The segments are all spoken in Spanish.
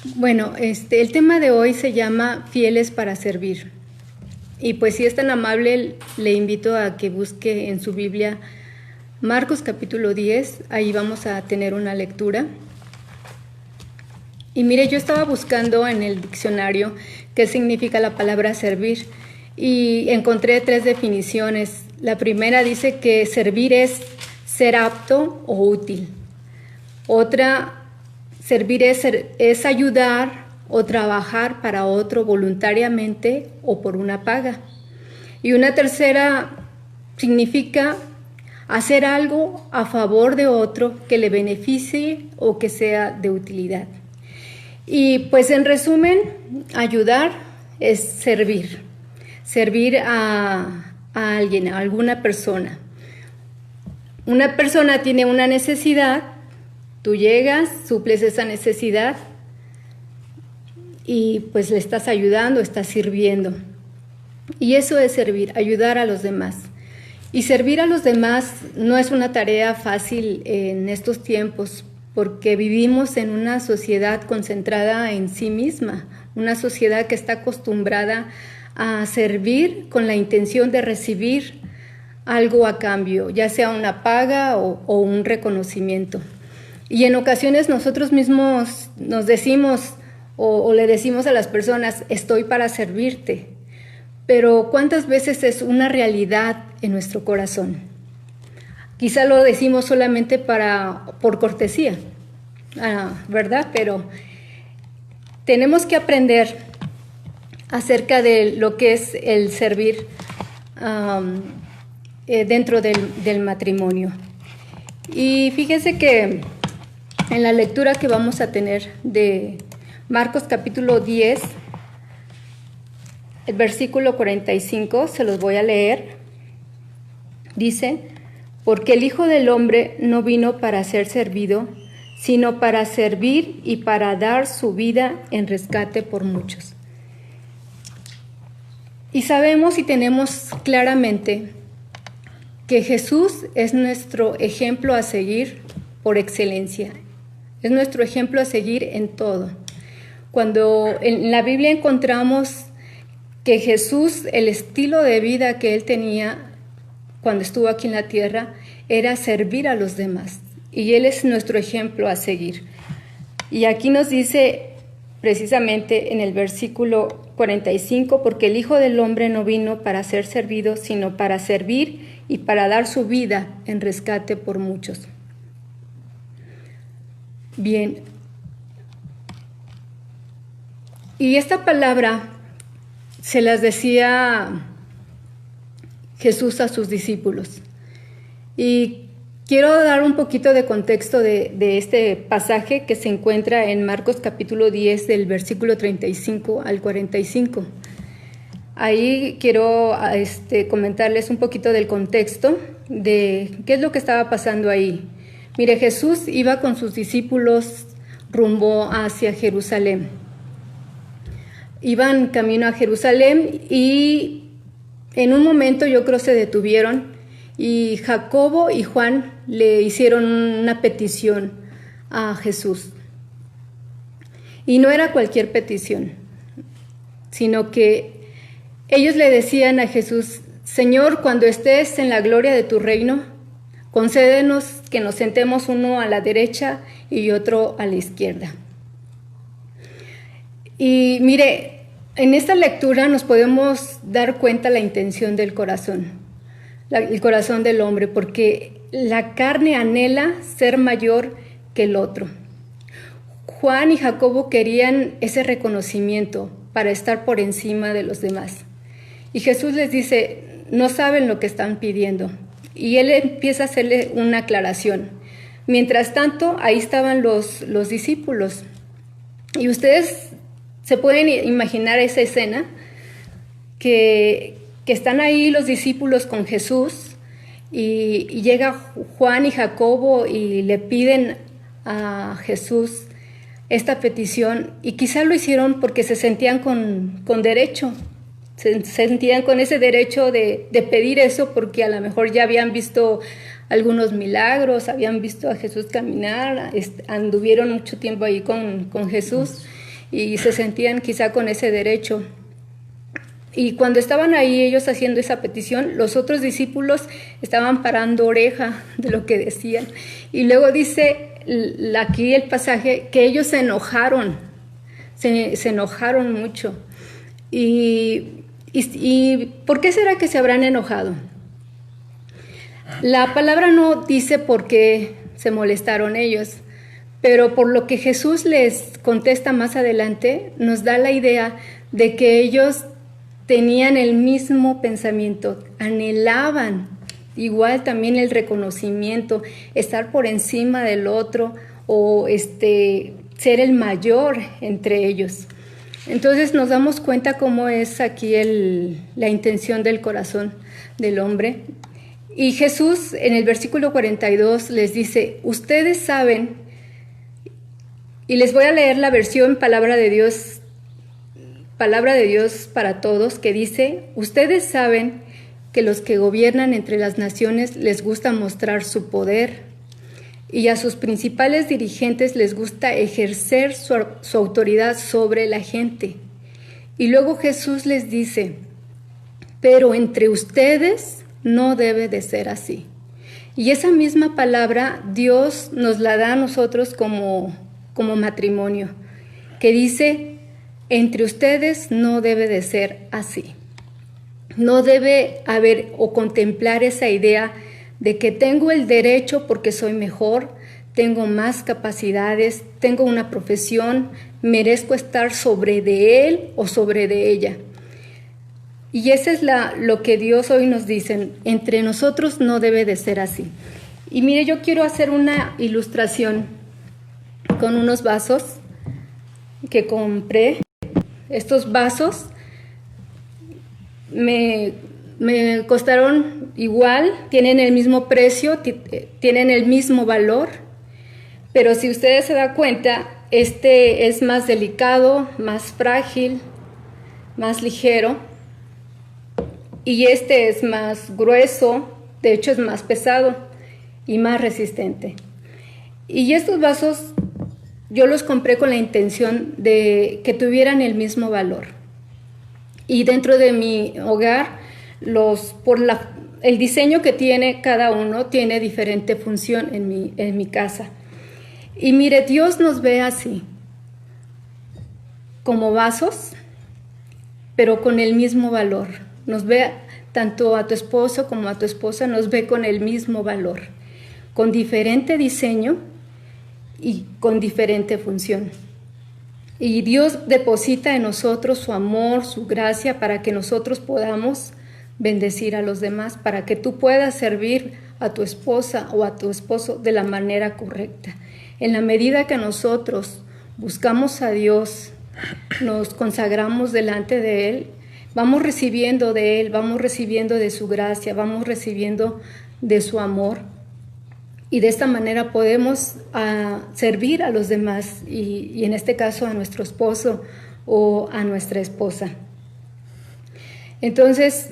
Bueno, el tema de hoy se llama Fieles para servir. Y pues si es tan amable, le invito a que busque en su Biblia Marcos capítulo 10, ahí vamos a tener una lectura. Y mire, yo estaba buscando en el diccionario qué significa la palabra servir y encontré 3 definiciones. La primera dice que servir es ser apto o útil. Otra, servir es ayudar o trabajar para otro voluntariamente o por una paga. Y una tercera significa hacer algo a favor de otro que le beneficie o que sea de utilidad. Y pues en resumen, ayudar es servir a alguien, a alguna persona. Una persona tiene una necesidad, tú llegas, suples esa necesidad y pues le estás ayudando, estás sirviendo. Y eso es servir, ayudar a los demás. Y servir a los demás no es una tarea fácil en estos tiempos, porque vivimos en una sociedad concentrada en sí misma, una sociedad que está acostumbrada a servir con la intención de recibir algo a cambio, ya sea una paga o un reconocimiento. Y en ocasiones nosotros mismos nos decimos o le decimos a las personas, estoy para servirte, pero ¿cuántas veces es una realidad en nuestro corazón? Quizá lo decimos solamente por cortesía, ¿verdad? Pero tenemos que aprender acerca de lo que es el servir dentro del matrimonio. Y fíjese que en la lectura que vamos a tener de Marcos capítulo 10, el versículo 45, se los voy a leer. Dice: porque el Hijo del Hombre no vino para ser servido, sino para servir y para dar su vida en rescate por muchos. Y sabemos y tenemos claramente que Jesús es nuestro ejemplo a seguir por excelencia. Es nuestro ejemplo a seguir en todo. Cuando en la Biblia encontramos que Jesús, el estilo de vida que él tenía cuando estuvo aquí en la tierra, era servir a los demás. Y él es nuestro ejemplo a seguir. Y aquí nos dice precisamente en el versículo 45, porque el Hijo del Hombre no vino para ser servido, sino para servir y para dar su vida en rescate por muchos. Bien. Y esta palabra se las decía Jesús a sus discípulos. Y quiero dar un poquito de contexto de este pasaje que se encuentra en Marcos capítulo 10, del versículo 35 al 45. Ahí quiero comentarles un poquito del contexto de qué es lo que estaba pasando ahí. Mire, Jesús iba con sus discípulos rumbo hacia Jerusalén. Iban camino a Jerusalén y en un momento yo creo se detuvieron y Jacobo y Juan le hicieron una petición a Jesús. Y no era cualquier petición, sino que ellos le decían a Jesús: Señor, cuando estés en la gloria de tu reino, concédenos que nos sentemos uno a la derecha y otro a la izquierda. Y mire, en esta lectura nos podemos dar cuenta la intención del corazón, el corazón del hombre, porque la carne anhela ser mayor que el otro. Juan y Jacobo querían ese reconocimiento para estar por encima de los demás. Y Jesús les dice, no saben lo que están pidiendo. Y él empieza a hacerle una aclaración. Mientras tanto, ahí estaban los discípulos. Y ustedes se pueden imaginar esa escena, que están ahí los discípulos con Jesús y llega Juan y Jacobo y le piden a Jesús esta petición, y quizá lo hicieron porque se sentían con derecho, se sentían con ese derecho de pedir eso, porque a lo mejor ya habían visto algunos milagros, habían visto a Jesús caminar, anduvieron mucho tiempo ahí con Jesús, y se sentían quizá con ese derecho. Y cuando estaban ahí ellos haciendo esa petición, los otros discípulos estaban parando oreja de lo que decían. Y luego dice aquí el pasaje que ellos se enojaron mucho. ¿Y por qué será que se habrán enojado? La palabra no dice por qué se molestaron ellos, pero por lo que Jesús les contesta más adelante, nos da la idea de que ellos tenían el mismo pensamiento, anhelaban igual también el reconocimiento, estar por encima del otro o ser el mayor entre ellos. Entonces nos damos cuenta cómo es aquí la intención del corazón del hombre. Y Jesús en el versículo 42 les dice, ustedes saben, y les voy a leer la versión Palabra de Dios para todos, que dice, ustedes saben que los que gobiernan entre las naciones les gusta mostrar su poder y a sus principales dirigentes les gusta ejercer su autoridad sobre la gente. Y luego Jesús les dice, pero entre ustedes no debe de ser así. Y esa misma palabra Dios nos la da a nosotros como matrimonio, que dice, entre ustedes no debe de ser así. No debe haber o contemplar esa idea de que tengo el derecho porque soy mejor, tengo más capacidades, tengo una profesión, merezco estar sobre de él o sobre de ella. Y eso es lo que Dios hoy nos dice, entre nosotros no debe de ser así. Y mire, yo quiero hacer una ilustración con unos vasos que compré. Estos vasos me costaron igual, tienen el mismo precio, tienen el mismo valor, pero si ustedes se dan cuenta, este es más delicado, más frágil, más ligero, y este es más grueso, de hecho es más pesado y más resistente. Y estos vasos yo los compré con la intención de que tuvieran el mismo valor. Y dentro de mi hogar, el diseño que tiene cada uno tiene diferente función en mi casa. Y mire, Dios nos ve así, como vasos, pero con el mismo valor. Nos ve tanto a tu esposo como a tu esposa, nos ve con el mismo valor, con diferente diseño y con diferente función. Y Dios deposita en nosotros su amor, su gracia, para que nosotros podamos bendecir a los demás, para que tú puedas servir a tu esposa o a tu esposo de la manera correcta. En la medida que nosotros buscamos a Dios, nos consagramos delante de Él, vamos recibiendo de Él, vamos recibiendo de su gracia, vamos recibiendo de su amor. Y de esta manera podemos servir a los demás y en este caso a nuestro esposo o a nuestra esposa. Entonces,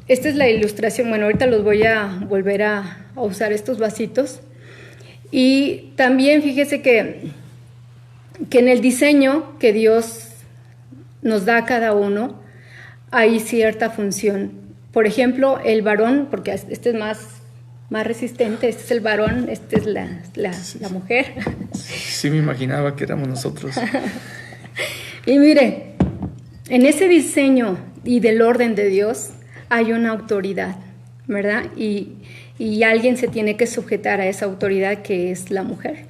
esta es la ilustración. Bueno, ahorita los voy a volver a usar estos vasitos. Y también fíjese que en el diseño que Dios nos da a cada uno hay cierta función. Por ejemplo, el varón, porque este es más resistente, este es el varón, esta es la mujer. Sí, me imaginaba que éramos nosotros. Y mire, en ese diseño y del orden de Dios hay una autoridad, ¿verdad? Y alguien se tiene que sujetar a esa autoridad que es la mujer.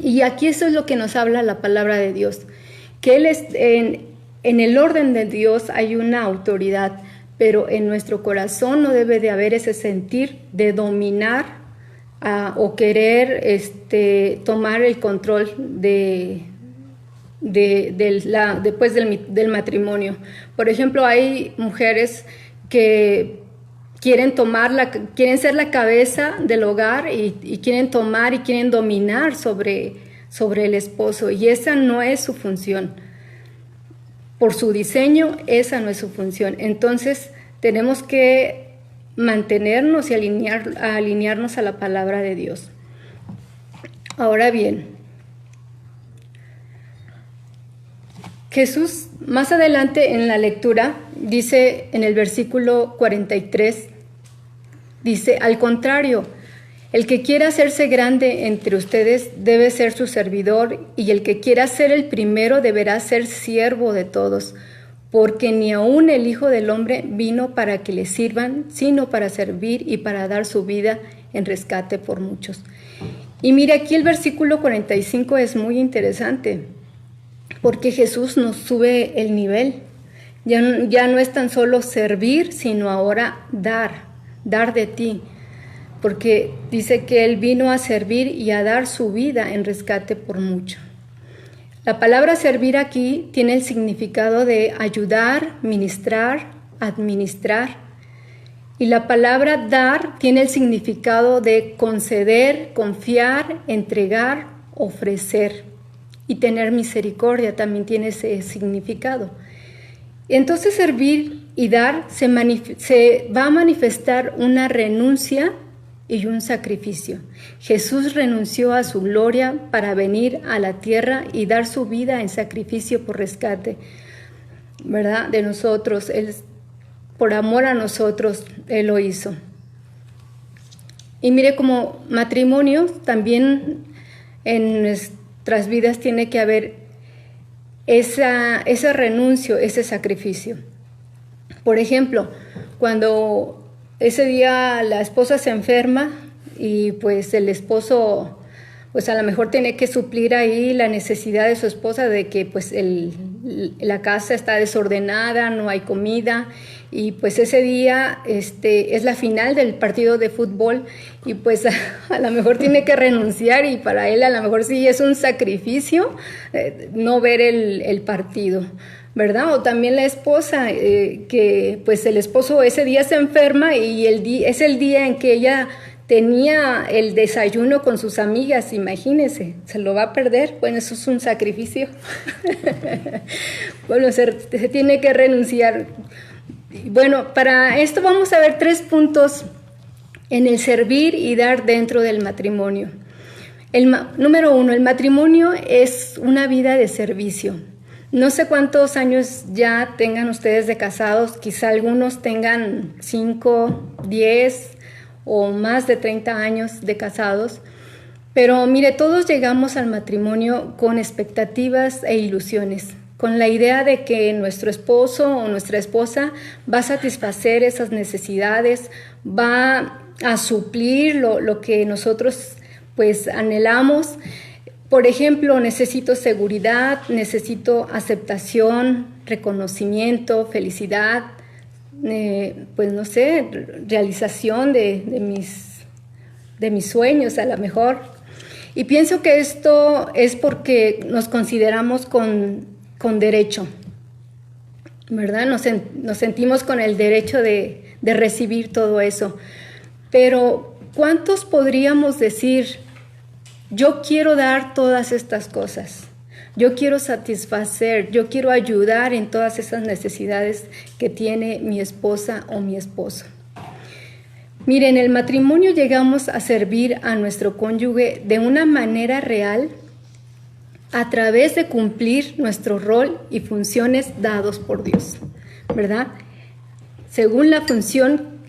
Y aquí eso es lo que nos habla la palabra de Dios, que en el orden de Dios hay una autoridad, pero en nuestro corazón no debe de haber ese sentir de dominar o querer tomar el control después del matrimonio. Por ejemplo, hay mujeres que quieren ser la cabeza del hogar y quieren tomar y quieren dominar sobre el esposo, y esa no es su función. Por su diseño, esa no es su función. Entonces, tenemos que mantenernos y alinearnos a la palabra de Dios. Ahora bien, Jesús, más adelante en la lectura, dice en el versículo 43, dice, al contrario, el que quiera hacerse grande entre ustedes debe ser su servidor, y el que quiera ser el primero deberá ser siervo de todos, porque ni aun el Hijo del Hombre vino para que le sirvan, sino para servir y para dar su vida en rescate por muchos. Y mire, aquí el versículo 45 es muy interesante, porque Jesús nos sube el nivel. Ya no es tan solo servir, sino ahora dar de ti. Porque dice que Él vino a servir y a dar su vida en rescate por mucho. La palabra servir aquí tiene el significado de ayudar, ministrar, administrar. Y la palabra dar tiene el significado de conceder, confiar, entregar, ofrecer. Y tener misericordia también tiene ese significado. Entonces servir y dar se va a manifestar una renuncia y un sacrificio. Jesús renunció a su gloria para venir a la tierra y dar su vida en sacrificio por rescate, ¿verdad? De nosotros. Él, por amor a nosotros, Él lo hizo. Y mire, como matrimonio, también en nuestras vidas tiene que haber ese renuncio, ese sacrificio. Por ejemplo, cuando ese día la esposa se enferma y pues el esposo pues a lo mejor tiene que suplir ahí la necesidad de su esposa de que pues la casa está desordenada, no hay comida, y pues ese día es la final del partido de fútbol y pues a lo mejor tiene que renunciar, y para él a lo mejor sí es un sacrificio no ver el partido, ¿verdad? O también la esposa, que pues el esposo ese día se enferma y es el día en que ella tenía el desayuno con sus amigas, imagínense, se lo va a perder. Bueno, eso es un sacrificio. Bueno, se tiene que renunciar. Bueno, para esto vamos a ver 3 puntos en el servir y dar dentro del matrimonio. Número 1, el matrimonio es una vida de servicio. No sé cuántos años ya tengan ustedes de casados, quizá algunos tengan 5, 10 o más de 30 años de casados, pero mire, todos llegamos al matrimonio con expectativas e ilusiones, con la idea de que nuestro esposo o nuestra esposa va a satisfacer esas necesidades, va a suplir lo que nosotros pues anhelamos. Por ejemplo, necesito seguridad, necesito aceptación, reconocimiento, felicidad, pues no sé, realización de mis sueños a lo mejor. Y pienso que esto es porque nos consideramos con derecho, ¿verdad? Nos sentimos con el derecho de recibir todo eso. Pero ¿cuántos podríamos decir, yo quiero dar todas estas cosas? Yo quiero satisfacer, yo quiero ayudar en todas esas necesidades que tiene mi esposa o mi esposo. Mire, en el matrimonio llegamos a servir a nuestro cónyuge de una manera real a través de cumplir nuestro rol y funciones dados por Dios, ¿verdad? Según la función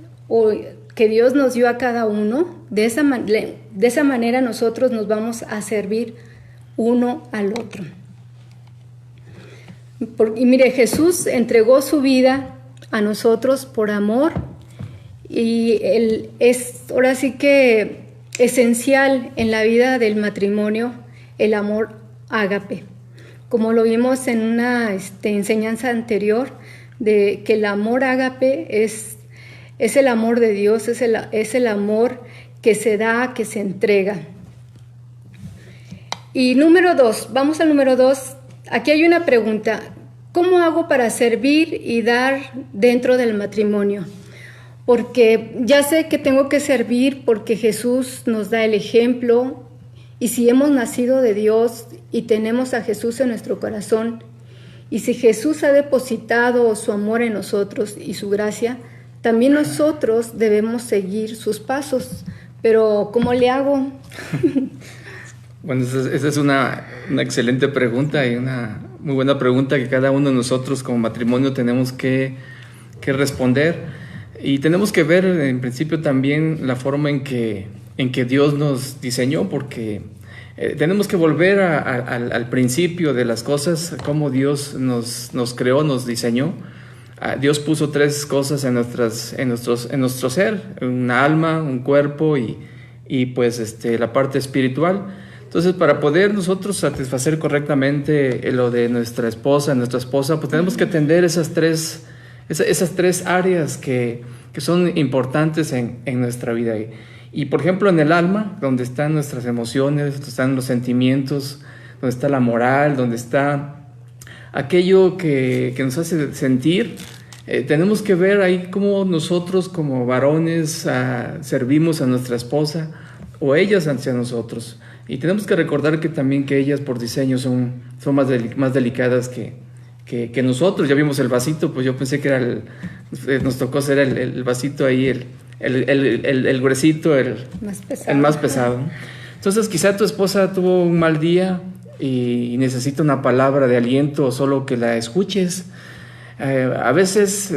que Dios nos dio a cada uno, de esa manera nosotros nos vamos a servir uno al otro. Y mire, Jesús entregó su vida a nosotros por amor, y es ahora sí que esencial en la vida del matrimonio el amor ágape, como lo vimos en una enseñanza anterior, de que el amor ágape es el amor de Dios, es el amor que se da, que se entrega. Y número 2, vamos al número 2. Aquí hay una pregunta: ¿cómo hago para servir y dar dentro del matrimonio? Porque ya sé que tengo que servir porque Jesús nos da el ejemplo, y si hemos nacido de Dios y tenemos a Jesús en nuestro corazón, y si Jesús ha depositado su amor en nosotros y su gracia, también nosotros debemos seguir sus pasos. Pero ¿cómo le hago? Bueno, esa es una excelente pregunta y una muy buena pregunta que cada uno de nosotros como matrimonio tenemos que responder. Y tenemos que ver en principio también la forma en que Dios nos diseñó, porque tenemos que volver al principio de las cosas, cómo Dios nos creó, nos diseñó. Dios puso 3 cosas en nuestro ser: un alma, un cuerpo y pues la parte espiritual. Entonces, para poder nosotros satisfacer correctamente lo de nuestra esposa, pues tenemos que atender esas tres áreas que son importantes en nuestra vida. Y por ejemplo, en el alma, donde están nuestras emociones, donde están los sentimientos, donde está la moral, donde está aquello que nos hace sentir, tenemos que ver ahí cómo nosotros como varones servimos a nuestra esposa o ellas hacia nosotros. Y tenemos que recordar que también que ellas por diseño son más delicadas que nosotros. Ya vimos el vasito, pues yo pensé que nos tocó ser el vasito ahí, el gruesito, el más pesado. Entonces quizá tu esposa tuvo un mal día y necesita una palabra de aliento o solo que la escuches. A veces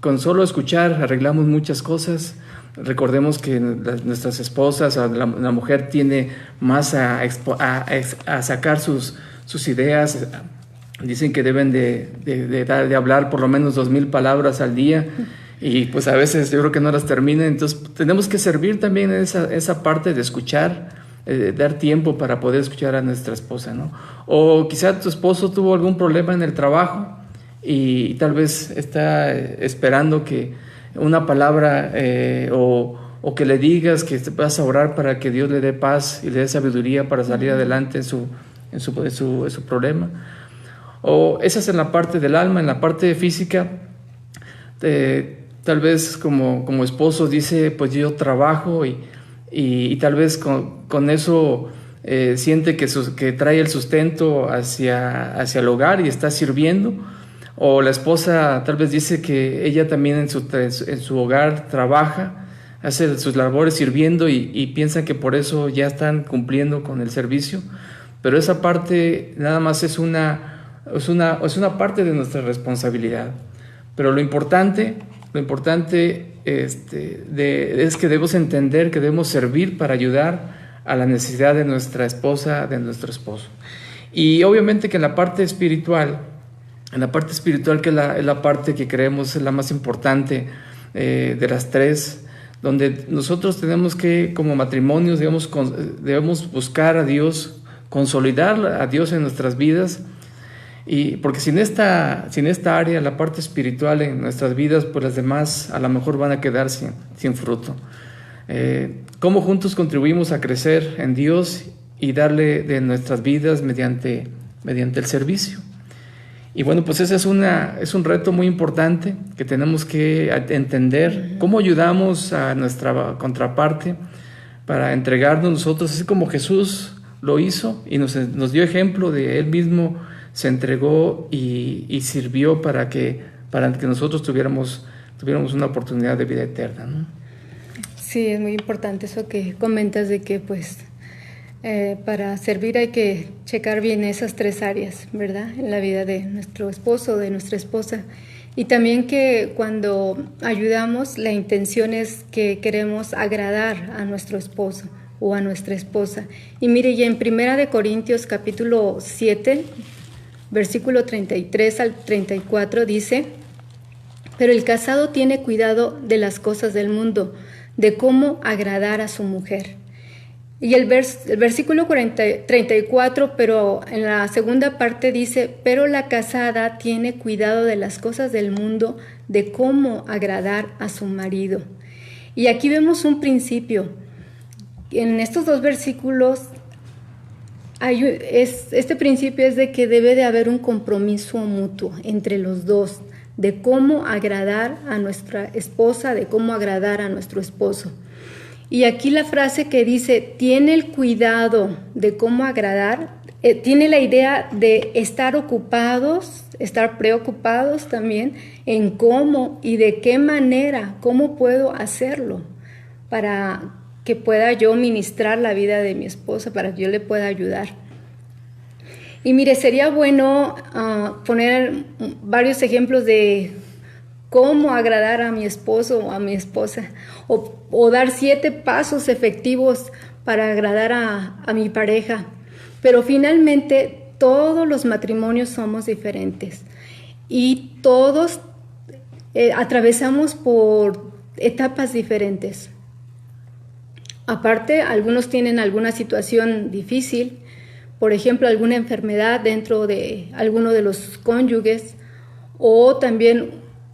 con solo escuchar arreglamos muchas cosas. Recordemos que nuestras esposas, la mujer tiene más a sacar sus ideas. Dicen que deben de hablar por lo menos 2,000 palabras al día, y pues a veces yo creo que no las terminan. Entonces tenemos que servir también en esa parte de escuchar, dar tiempo para poder escuchar a nuestra esposa, ¿no? O quizá tu esposo tuvo algún problema en el trabajo y tal vez está esperando que una palabra o que le digas que te vas a orar para que Dios le dé paz y le dé sabiduría para salir adelante en su problema. O esa es en la parte del alma. En la parte física, tal vez como esposo dice, pues yo trabajo y tal vez con eso siente que trae el sustento hacia el hogar y está sirviendo. O la esposa tal vez dice que ella también en su hogar trabaja, hace sus labores sirviendo y piensa que por eso ya están cumpliendo con el servicio. Pero esa parte nada más es una parte de nuestra responsabilidad. Pero lo importante es que debemos entender que debemos servir para ayudar a la necesidad de nuestra esposa, de nuestro esposo. Y obviamente que en la parte espiritual, que es la parte que creemos es la más importante de las 3, donde nosotros tenemos que, como matrimonios, debemos buscar a Dios, consolidar a Dios en nuestras vidas. Y porque sin esta área, la parte espiritual en nuestras vidas, pues las demás a lo mejor van a quedar sin fruto. ¿Cómo juntos contribuimos a crecer en Dios y darle de nuestras vidas mediante el servicio? Y bueno, pues ese es un reto muy importante que tenemos que entender. ¿Cómo ayudamos a nuestra contraparte para entregarnos nosotros, así como Jesús lo hizo y nos dio ejemplo de Él mismo? Se entregó y sirvió para que nosotros tuviéramos una oportunidad de vida eterna, ¿no? Sí, es muy importante eso que comentas de que pues para servir hay que checar bien esas 3 áreas, ¿verdad? En la vida de nuestro esposo o de nuestra esposa. Y también que cuando ayudamos, la intención es que queremos agradar a nuestro esposo o a nuestra esposa. Y mire, ya en 1 Corintios capítulo 7, versículo 33 al 34 dice: pero el casado tiene cuidado de las cosas del mundo, de cómo agradar a su mujer. Y el versículo 34, pero en la segunda parte dice: pero la casada tiene cuidado de las cosas del mundo, de cómo agradar a su marido. Y aquí vemos un principio. En estos 2 versículos, este principio es de que debe de haber un compromiso mutuo entre los dos, de cómo agradar a nuestra esposa, de cómo agradar a nuestro esposo. Y aquí la frase que dice, tiene el cuidado de cómo agradar, tiene la idea de estar ocupados, estar preocupados también en cómo y de qué manera, cómo puedo hacerlo para que pueda yo ministrar la vida de mi esposa, para que yo le pueda ayudar. Y mire, sería bueno poner varios ejemplos de cómo agradar a mi esposo o a mi esposa, o dar 7 pasos efectivos para agradar a mi pareja. Pero finalmente todos los matrimonios somos diferentes y todos atravesamos por etapas diferentes. Aparte, algunos tienen alguna situación difícil, por ejemplo, alguna enfermedad dentro de alguno de los cónyuges, o también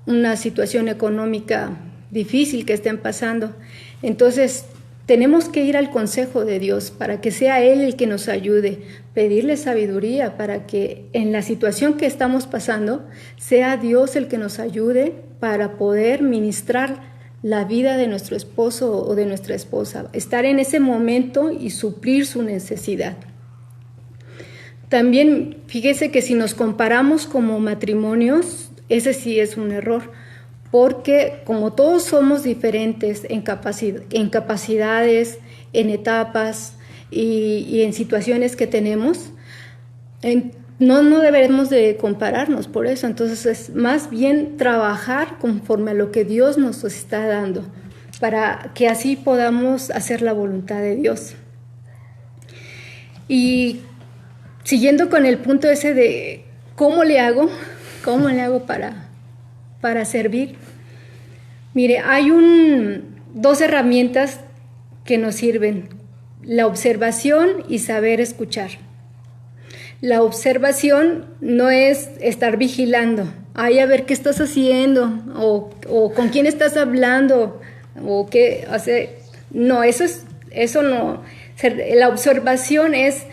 una situación económica difícil que estén pasando. Entonces, tenemos que ir al consejo de Dios para que sea Él el que nos ayude, pedirle sabiduría para que en la situación que estamos pasando sea Dios el que nos ayude para poder ministrar la vida de nuestro esposo o de nuestra esposa, estar en ese momento y suplir su necesidad. También fíjese que si nos comparamos como matrimonios, ese sí es un error, porque como todos somos diferentes en capacidades, en etapas y en situaciones que tenemos, no debemos de compararnos por eso. Entonces es más bien trabajar conforme a lo que Dios nos está dando, para que así podamos hacer la voluntad de Dios. Y siguiendo con el punto ese de cómo le hago para servir. Mire, hay 2 herramientas que nos sirven: la observación y saber escuchar. La observación no es estar vigilando, a ver qué estás haciendo, o con quién estás hablando, o qué hace. No, eso no. La observación es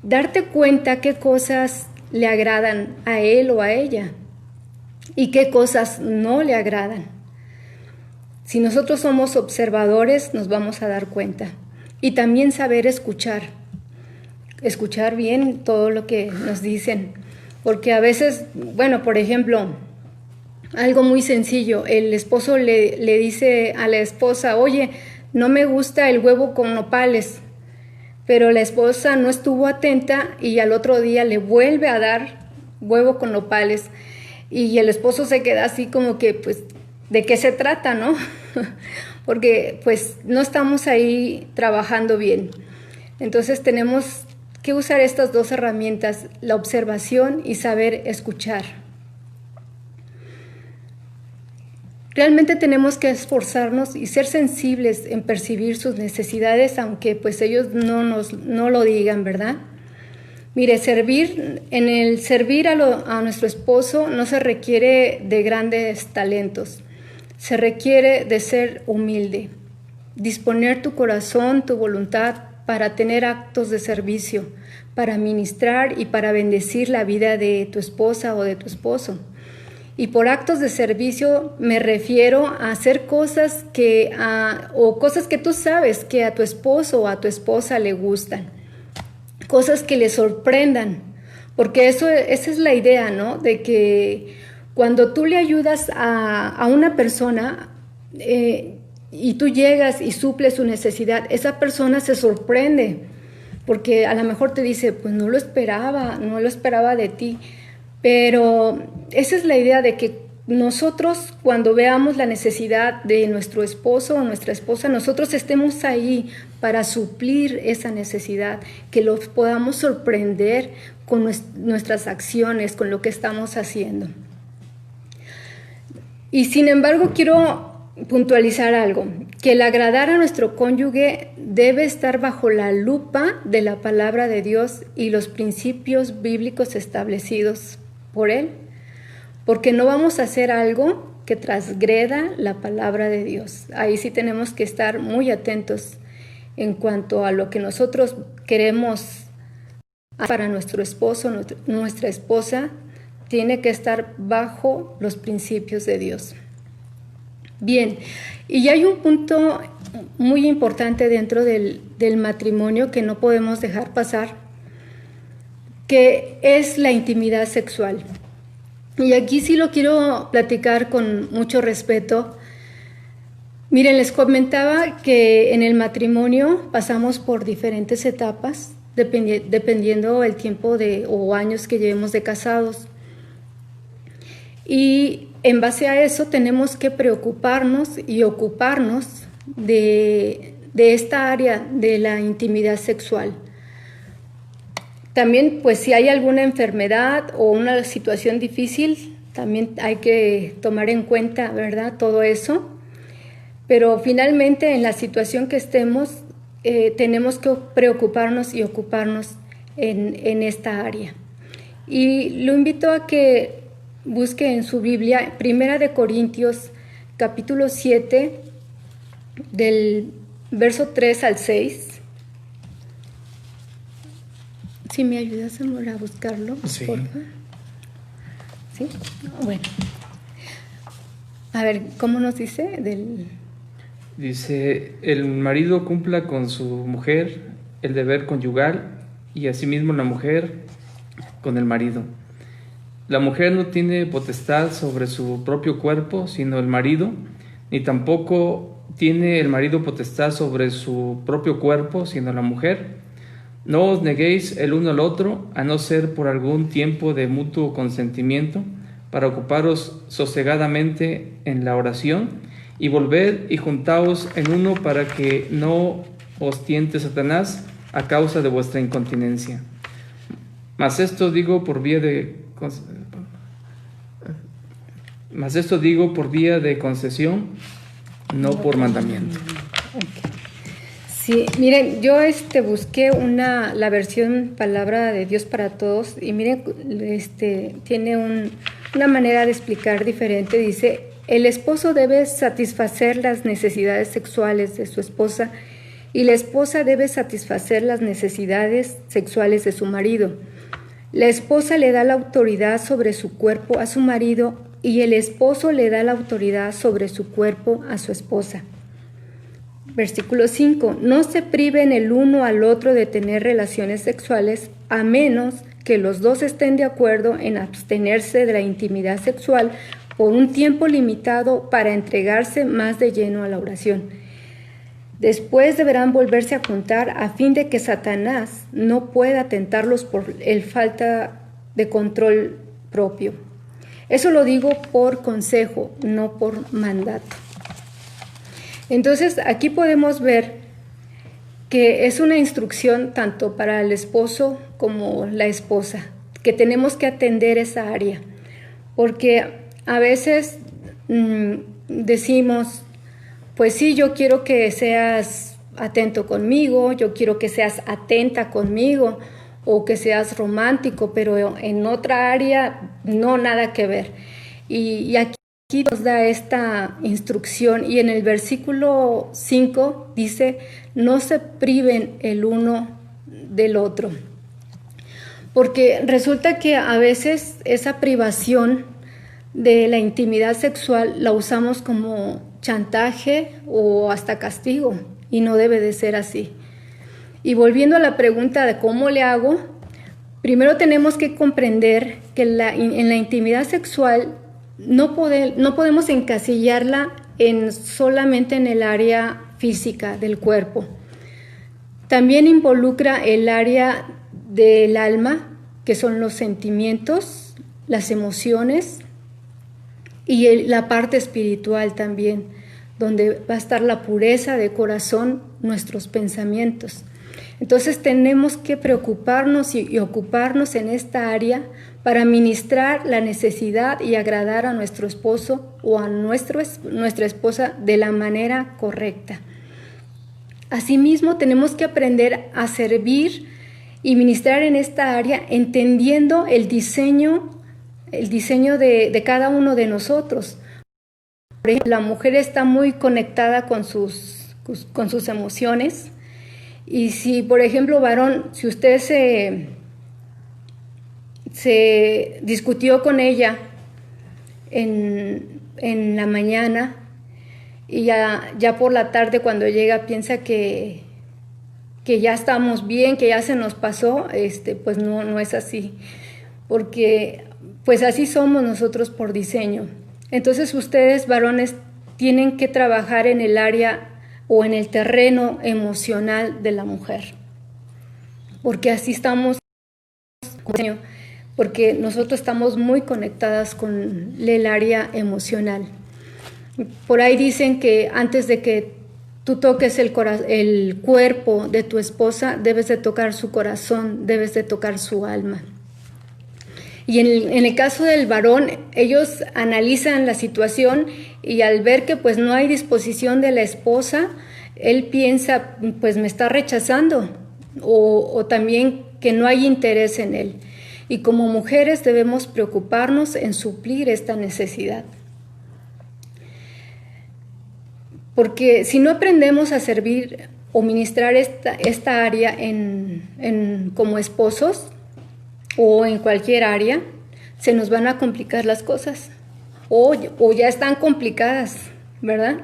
darte cuenta qué cosas le agradan a él o a ella y qué cosas no le agradan. Si nosotros somos observadores, nos vamos a dar cuenta. Y también saber escuchar bien todo lo que nos dicen. Porque a veces, bueno, por ejemplo, algo muy sencillo, el esposo le dice a la esposa: oye, no me gusta el huevo con nopales. Pero la esposa no estuvo atenta y al otro día le vuelve a dar huevo con nopales. Y el esposo se queda así como que, pues, ¿de qué se trata, no? Porque, pues, no estamos ahí trabajando bien. Entonces tenemos que usar estas 2 herramientas, la observación y saber escuchar. Realmente tenemos que esforzarnos y ser sensibles en percibir sus necesidades, aunque pues ellos no lo digan, ¿verdad? Mire, en el servir a nuestro esposo no se requiere de grandes talentos, se requiere de ser humilde, disponer tu corazón, tu voluntad para tener actos de servicio, para ministrar y para bendecir la vida de tu esposa o de tu esposo. Y por actos de servicio me refiero a hacer cosas cosas que tú sabes que a tu esposo o a tu esposa le gustan, cosas que le sorprendan, porque esa es la idea, ¿no? De que cuando tú le ayudas a una persona y tú llegas y suples su necesidad, esa persona se sorprende, porque a lo mejor te dice: pues no lo esperaba de ti. Pero esa es la idea, de que nosotros, cuando veamos la necesidad de nuestro esposo o nuestra esposa, nosotros estemos ahí para suplir esa necesidad, que los podamos sorprender con nuestras acciones, con lo que estamos haciendo. Y sin embargo, quiero puntualizar algo, que el agradar a nuestro cónyuge debe estar bajo la lupa de la palabra de Dios y los principios bíblicos establecidos por Él, porque no vamos a hacer algo que transgreda la palabra de Dios. Ahí sí tenemos que estar muy atentos en cuanto a lo que nosotros queremos para nuestro esposo, nuestra esposa, tiene que estar bajo los principios de Dios. Bien, y hay un punto muy importante dentro del matrimonio que no podemos dejar pasar, que es la intimidad sexual. Y aquí sí lo quiero platicar con mucho respeto. Miren, les comentaba que en el matrimonio pasamos por diferentes etapas dependiendo el tiempo o años que llevemos de casados. Y en base a eso tenemos que preocuparnos y ocuparnos de esta área de la intimidad sexual. También, pues si hay alguna enfermedad o una situación difícil, también hay que tomar en cuenta, ¿verdad?, todo eso. Pero finalmente, en la situación que estemos, tenemos que preocuparnos y ocuparnos en esta área. Y lo invito a que busque en su Biblia, 1 Corintios, capítulo 7, del verso 3 al 6. Si me ayudas, amor, a buscarlo, Sí. por favor. ¿Sí? Bueno. A ver, ¿cómo nos dice? Dice, el marido cumpla con su mujer el deber conyugal y asimismo la mujer con el marido. La mujer no tiene potestad sobre su propio cuerpo, sino el marido, ni tampoco tiene el marido potestad sobre su propio cuerpo, sino la mujer. No os neguéis el uno al otro, a no ser por algún tiempo de mutuo consentimiento, para ocuparos sosegadamente en la oración, y volved y juntaos en uno para que no os tiente Satanás a causa de vuestra incontinencia. Mas esto digo por vía de concesión, no por mandamiento. Okay. Sí, miren, yo busqué la versión Palabra de Dios para Todos, y miren, tiene una manera de explicar diferente. Dice: el esposo debe satisfacer las necesidades sexuales de su esposa y la esposa debe satisfacer las necesidades sexuales de su marido. La esposa le da la autoridad sobre su cuerpo a su marido y el esposo le da la autoridad sobre su cuerpo a su esposa. Versículo 5. No se priven el uno al otro de tener relaciones sexuales, a menos que los dos estén de acuerdo en abstenerse de la intimidad sexual por un tiempo limitado para entregarse más de lleno a la oración. Después deberán volverse a juntar a fin de que Satanás no pueda tentarlos por el falta de control propio. Eso lo digo por consejo, no por mandato. Entonces, aquí podemos ver que es una instrucción tanto para el esposo como la esposa, que tenemos que atender esa área, porque a veces decimos, pues sí, yo quiero que seas atento conmigo, yo quiero que seas atenta conmigo, o que seas romántico, pero en otra área no, nada que ver. Y aquí nos da esta instrucción, y en el versículo 5 dice: no se priven el uno del otro, porque resulta que a veces esa privación de la intimidad sexual la usamos como chantaje o hasta castigo, y no debe de ser así. Y volviendo a la pregunta de cómo le hago, primero tenemos que comprender que en la intimidad sexual no podemos encasillarla solamente en el área física del cuerpo. También involucra el área del alma, que son los sentimientos, las emociones, y la parte espiritual también, donde va a estar la pureza de corazón, nuestros pensamientos. Entonces tenemos que preocuparnos y ocuparnos en esta área para ministrar la necesidad y agradar a nuestro esposo o a nuestra esposa de la manera correcta. Asimismo, tenemos que aprender a servir y ministrar en esta área, entendiendo el diseño de cada uno de nosotros. Por ejemplo, la mujer está muy conectada con sus emociones. Y si, por ejemplo, varón, si usted se discutió con ella en la mañana y ya por la tarde cuando llega piensa que ya estamos bien, que ya se nos pasó, pues no es así, porque pues así somos nosotros por diseño. Entonces ustedes, varones, tienen que trabajar en el área o en el terreno emocional de la mujer, porque así estamos, porque nosotros estamos muy conectadas con el área emocional. Por ahí dicen que antes de que tú toques el cuerpo de tu esposa, debes de tocar su corazón, debes de tocar su alma. Y en el caso del varón, ellos analizan la situación y al ver que pues no hay disposición de la esposa, él piensa, pues me está rechazando, o también que no hay interés en él. Y como mujeres debemos preocuparnos en suplir esta necesidad. Porque si no aprendemos a servir o ministrar esta área como esposos, o en cualquier área, se nos van a complicar las cosas, o ya están complicadas, ¿verdad?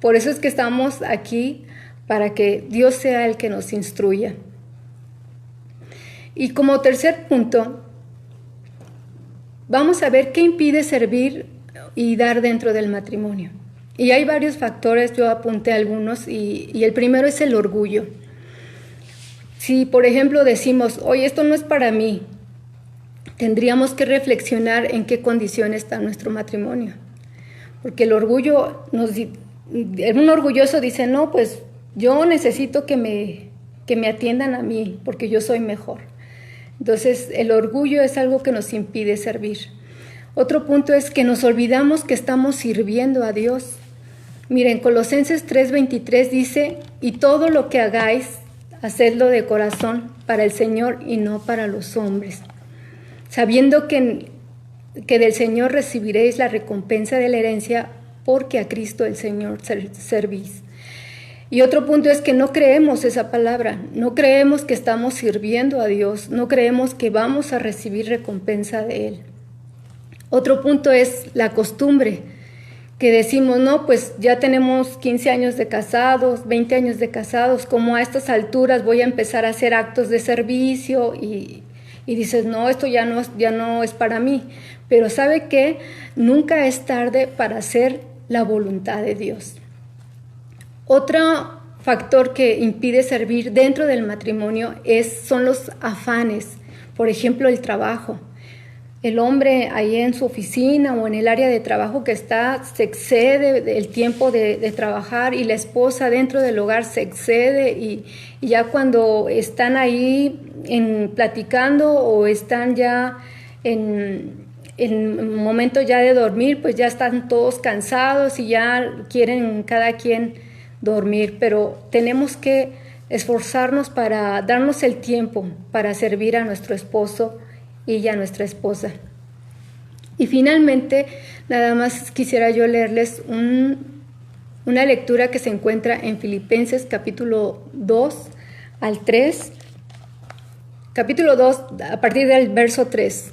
Por eso es que estamos aquí, para que Dios sea el que nos instruya. Y como tercer punto, vamos a ver qué impide servir y dar dentro del matrimonio. Y hay varios factores, yo apunté algunos, y el primero es el orgullo. Si, por ejemplo, decimos, oye, esto no es para mí, tendríamos que reflexionar en qué condición está nuestro matrimonio. Porque el orgullo, un orgulloso dice, no, pues yo necesito que me atiendan a mí, porque yo soy mejor. Entonces, el orgullo es algo que nos impide servir. Otro punto es que nos olvidamos que estamos sirviendo a Dios. Miren, Colosenses 3:23 dice, y todo lo que hagáis, hacedlo de corazón para el Señor y no para los hombres, sabiendo que del Señor recibiréis la recompensa de la herencia, porque a Cristo el Señor servís. Y otro punto es que no creemos esa palabra, no creemos que estamos sirviendo a Dios, no creemos que vamos a recibir recompensa de Él. Otro punto es la costumbre, que decimos, no, pues ya tenemos 15 años de casados, 20 años de casados, como a estas alturas voy a empezar a hacer actos de servicio y dices, no, esto ya no es para mí. Pero ¿sabe qué? Nunca es tarde para hacer la voluntad de Dios. Otro factor que impide servir dentro del matrimonio son los afanes, por ejemplo, el trabajo. El hombre ahí en su oficina o en el área de trabajo que está, se excede el tiempo de trabajar, y la esposa dentro del hogar se excede, y ya cuando están ahí platicando o están ya en momento ya de dormir, pues ya están todos cansados y ya quieren cada quien dormir, pero tenemos que esforzarnos para darnos el tiempo para servir a nuestro esposo y a nuestra esposa. Y finalmente, nada más quisiera yo leerles una lectura que se encuentra en Filipenses capítulo 2 al 3. Capítulo 2, a partir del verso 3.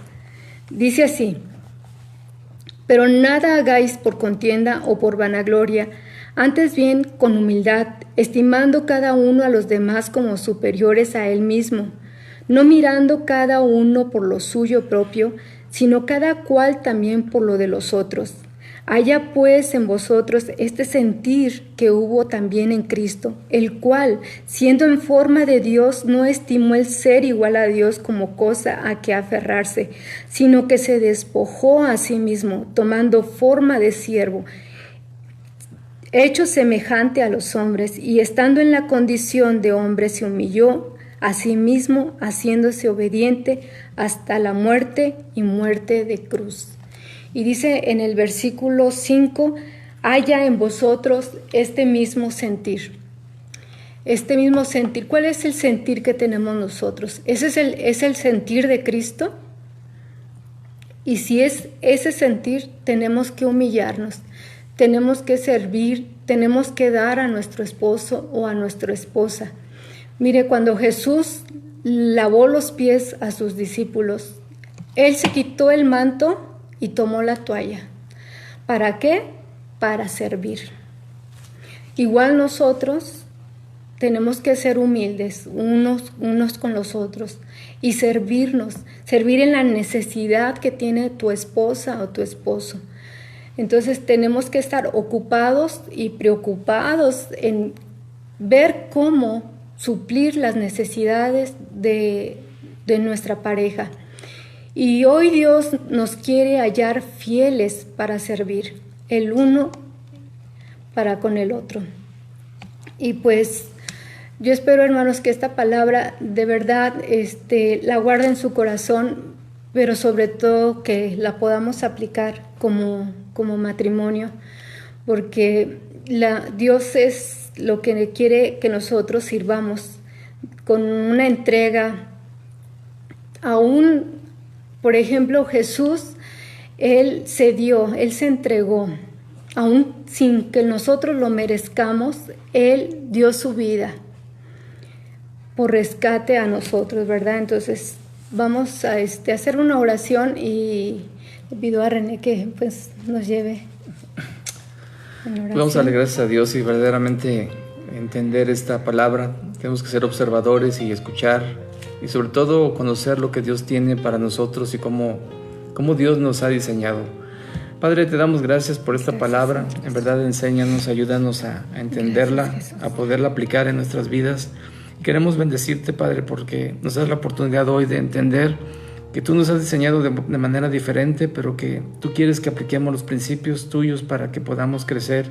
Dice así: pero nada hagáis por contienda o por vanagloria, antes bien con humildad, estimando cada uno a los demás como superiores a él mismo, no mirando cada uno por lo suyo propio, sino cada cual también por lo de los otros. Haya pues en vosotros este sentir que hubo también en Cristo, el cual, siendo en forma de Dios, no estimó el ser igual a Dios como cosa a que aferrarse, sino que se despojó a sí mismo, tomando forma de siervo, hecho semejante a los hombres, y estando en la condición de hombre se humilló a sí mismo, haciéndose obediente hasta la muerte y muerte de cruz. Y dice en el versículo 5, haya en vosotros este mismo sentir. Este mismo sentir, ¿cuál es el sentir que tenemos nosotros? ¿Es el sentir de Cristo? Y si es ese sentir, tenemos que humillarnos, tenemos que servir, tenemos que dar a nuestro esposo o a nuestra esposa. Mire, cuando Jesús lavó los pies a sus discípulos, Él se quitó el manto y tomó la toalla. ¿Para qué? Para servir. Igual nosotros tenemos que ser humildes unos con los otros y servirnos, servir en la necesidad que tiene tu esposa o tu esposo. Entonces tenemos que estar ocupados y preocupados en ver cómo suplir las necesidades de nuestra pareja. Y hoy Dios nos quiere hallar fieles para servir el uno para con el otro. Y pues yo espero, hermanos, que esta palabra de verdad la guarde en su corazón, pero sobre todo que la podamos aplicar como matrimonio, porque Dios es lo que quiere que nosotros sirvamos con una entrega. Aún, por ejemplo, Jesús, Él se dio, Él se entregó, aún sin que nosotros lo merezcamos, Él dio su vida por rescate a nosotros, ¿verdad? Entonces vamos a hacer una oración y le pido a René que pues nos lleve en oración. Vamos a darle gracias a Dios y verdaderamente entender esta palabra. Tenemos que ser observadores y escuchar y sobre todo conocer lo que Dios tiene para nosotros y cómo Dios nos ha diseñado. Padre, te damos gracias por esta palabra. En verdad, enséñanos, ayúdanos a entenderla, a poderla aplicar en nuestras vidas. Queremos bendecirte, Padre, porque nos das la oportunidad hoy de entender que tú nos has diseñado de manera diferente, pero que tú quieres que apliquemos los principios tuyos para que podamos crecer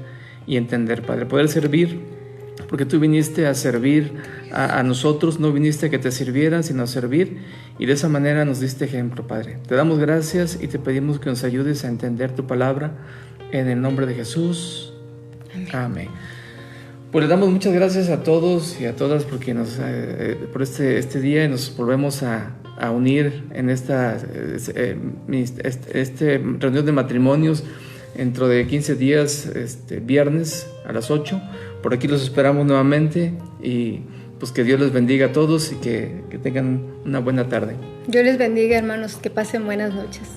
y entender, Padre. Poder servir, porque tú viniste a servir a nosotros, no viniste a que te sirvieran, sino a servir, y de esa manera nos diste ejemplo, Padre. Te damos gracias y te pedimos que nos ayudes a entender tu palabra, en el nombre de Jesús. Amén. Pues le damos muchas gracias a todos y a todas porque por este día nos volvemos a unir en esta reunión de matrimonios dentro de 15 días, viernes a las 8. Por aquí los esperamos nuevamente y pues que Dios les bendiga a todos y que tengan una buena tarde. Dios les bendiga, hermanos, que pasen buenas noches.